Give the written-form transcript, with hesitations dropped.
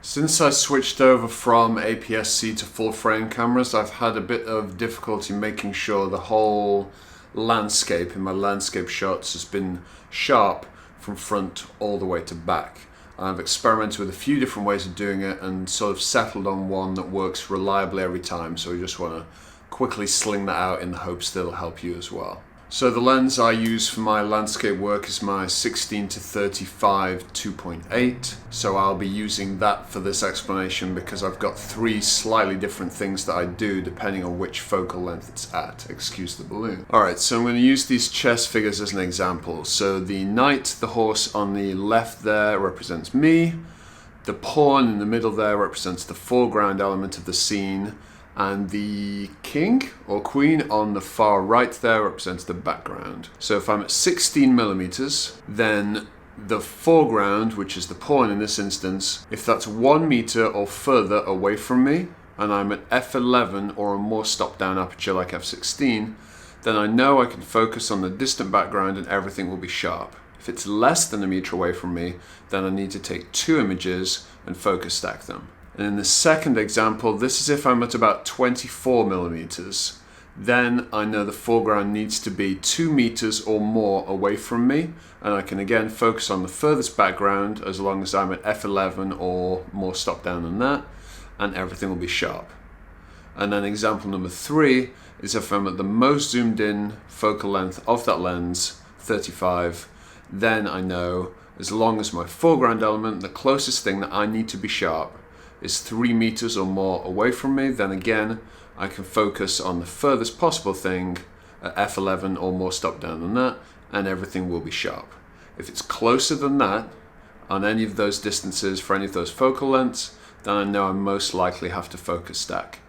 Since I switched over from APS-C to full frame cameras, I've had a bit of difficulty making sure the whole landscape in my landscape shots has been sharp from front all the way to back. I've experimented with a few different ways of doing it and sort of settled on one that works reliably every time, so we just want to quickly sling that out in the hopes that it'll help you as well. So the lens I use for my landscape work is my 16 to 35 2.8. So I'll be using that for this explanation because I've got three slightly different things that I do depending on which focal length it's at. Excuse the balloon. Alright, so I'm going to use these chess figures as an example. So the knight, the horse on the left there, represents me. The pawn in the middle there represents the foreground element of the scene. And the king or queen on the far right there represents the background. So if I'm at 16mm, then the foreground, which is the pawn in this instance, if that's 1 meter or further away from me, and I'm at f11 or a more stop-down aperture like f16, then I know I can focus on the distant background and everything will be sharp. If it's less than a meter away from me, then I need to take 2 images and focus stack them. And in the second example, this is if I'm at about 24mm. Then I know the foreground needs to be 2 meters or more away from me, and I can again focus on the furthest background as long as I'm at f11 or more stop down than that, and everything will be sharp. And then example number 3 is if I'm at the most zoomed in focal length of that lens, 35, then I know as long as my foreground element, the closest thing that I need to be sharp, is 3 meters or more away from me, then again I can focus on the furthest possible thing at f11 or more stop down than that, and everything will be sharp. If it's closer than that on any of those distances for any of those focal lengths, then I know I most likely have to focus stack.